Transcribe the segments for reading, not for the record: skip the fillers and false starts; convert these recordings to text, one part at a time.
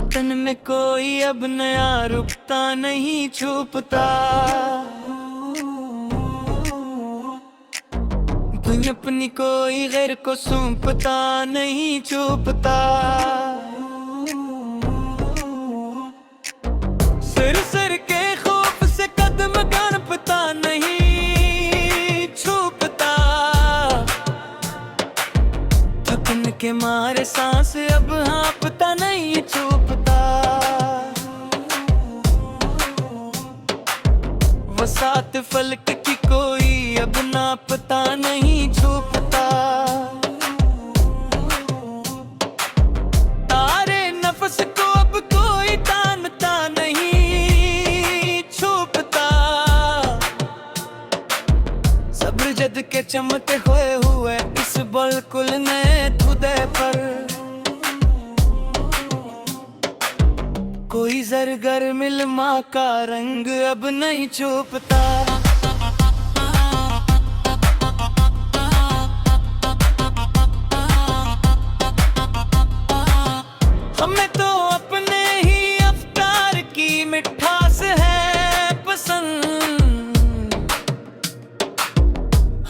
वतन में कोई अब नया रुकता नहीं छुपता। दुनिया अपनी कोई गैर को सौंपता नहीं छुपता। सिर के खौफ से कदम कांपता नहीं छुपता। थकन के मारे सांस अब हाँफता नहीं छुपता। वसात फलक की कोई अब नापता नहीं छुपता। तारे नफस को अब कोई तानता नहीं छुपता। सब्र जद के चमके हुए इस बिल्कुल नए खुदे पर कोई जरगर मिलमा का रंग अब नहीं छुपता। हमें तो अपने ही अफ्तार की मिठास है पसंद।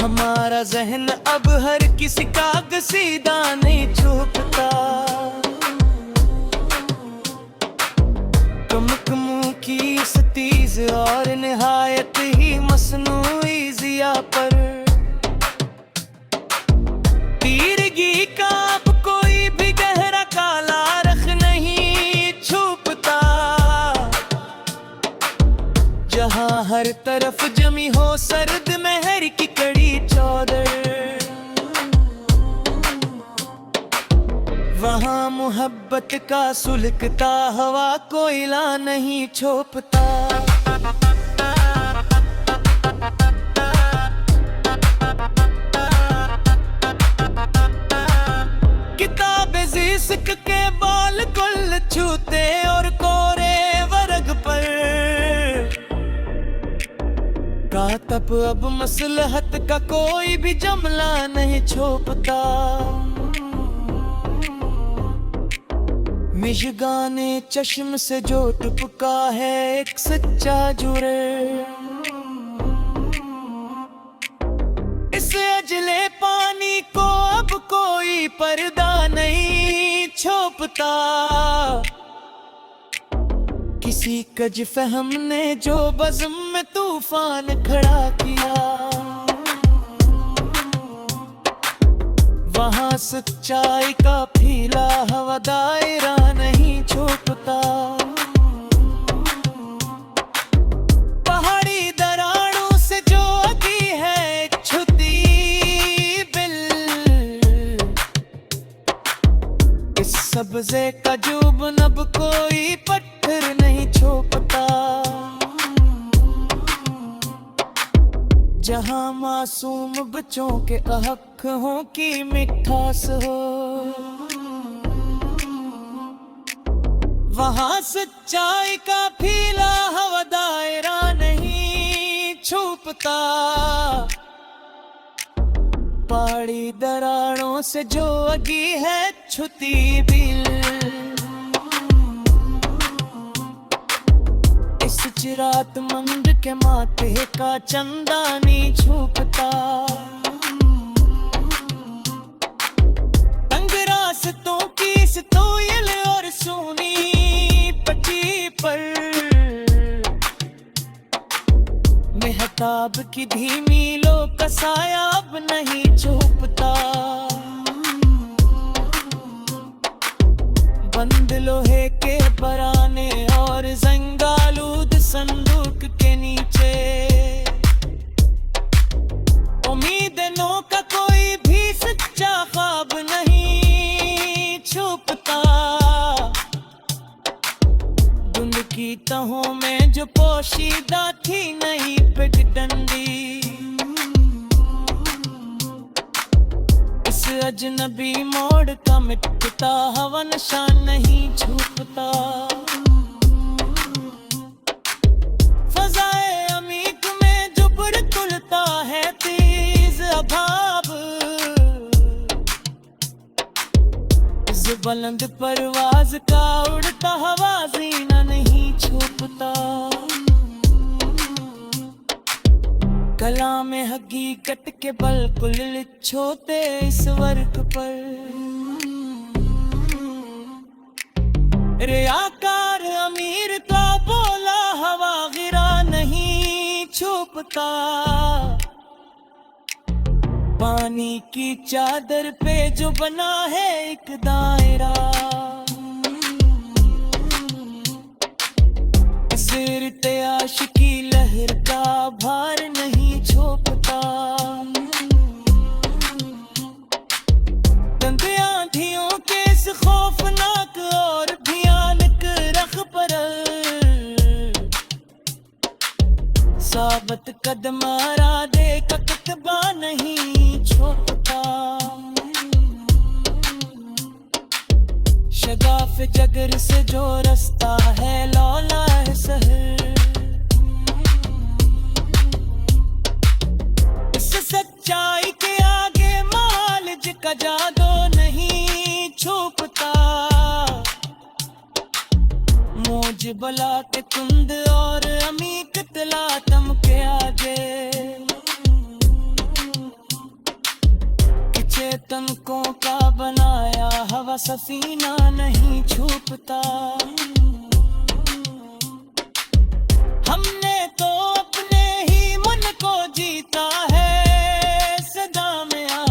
हमारा जहन अब हर किसी का कसीदा नहीं छुपता। की इस तेज और निहायत ही मसनूई जिया पर तीरगी का अब कोई भी गहरा काला रख नहीं छुपता। जहां हर तरफ जमी हो सर्द मेहर की कड़ी चौदर, वहाँ मोहब्बत का सुलगता हवा कोयला नहीं छोपता। किताबे इश्क के बाल कुल छूते और कोरे वर्ग पर कातब अब मसलहत का कोई भी जमला नहीं छोपता। मिशगाने चश्म से जो टपका है एक सच्चा जुरे, इस अजले पानी को अब कोई पर्दा नहीं छोपता। किसी कज फहम ने जो बज़म में तूफान खड़ा किया, वहाँ सच्चाई का फीला हवा दायरा नहीं छुपता। पहाड़ी दरारों से जो आती है छुती बिल, इस सब्जे का जुबन अब कोई पत्थर नहीं छुपता। जहाँ मासूम बच्चों के हक हो की मिठास हो, वहाँ सच्चाई का फीला हवा दायरा नहीं छुपता। पहाड़ी दरारों से जो अगी है छुती बिल, इस चिरात मंद के माथे का चंदा नहीं छुपता। तंग रास्तों की इस तोयल और सोनी पट्टी पर मेहताब की धीमी लो का साया अब नहीं छुपता। बंद लोहे के बराने और जंगालूद संदूक के नीचे उम्मीदों का कोई भी सच्चा ख्वाब नहीं छुपता। धुंध की तहों में जो पोशीदा थी नहीं पिगडंडी, इस अजनबी मोड़ का मिटता हवा निशान नहीं छुपता। फजाए अमीक में जो तुलता है तेज अभाव, इस बुलंद परवाज का उड़ता हवा जीना नहीं छुपता। कला में हकीकत के बिल्कुल लिच्छोते इस वर्क पर। रियाकार अमीर का बोला हवा गिरा नहीं छुपता। पानी की चादर पे जो बना है एक दायरा, सिर ते आशिकी लहर का भार नहीं छोपता। तंद आंधियों के इस खौफनाक और भयानक रख पर साबत कदम आरा दे का कतबा नहीं छोड़ता। शगाफ जगर से जो रास्ता है लौला है सहर, इस सच्चाई के आगे मालिज का जादू नहीं छुपता। मौज बला के कुंद और अमी कतला तम के आगे, तनकों का बनाया हवा सफीना नहीं छुपता। हमने तो अपने ही मन को जीता है सदा में आ।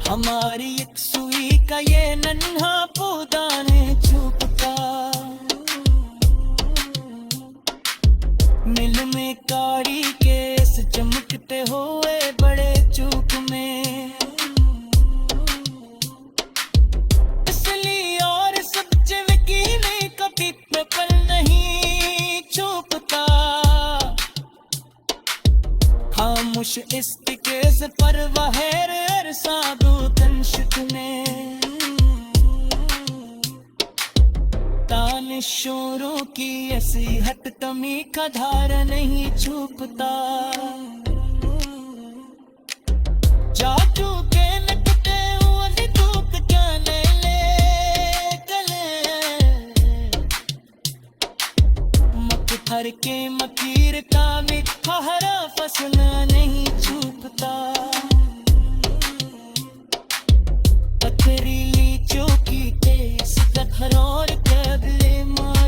हमारी एक सुई का ये नन्हा पौधा नहीं छुपता। मिल में कारी के इस चमकते हुए बड़े चूक में, इसलिए और सब चिवकी नहीं कभी पल नहीं छुपता। खामोश इस्तिकेज पर वहर अरसादू तंशक ने, तानिशोरों की ऐसी हट तमी का धार नहीं छुपता। जादू के नकते हुए दूत क्या ले गले, मकथर के मकीर का भी हरा फसल नहीं छुपता। पथरीली चौकी के इस दखरोर के अगले माँ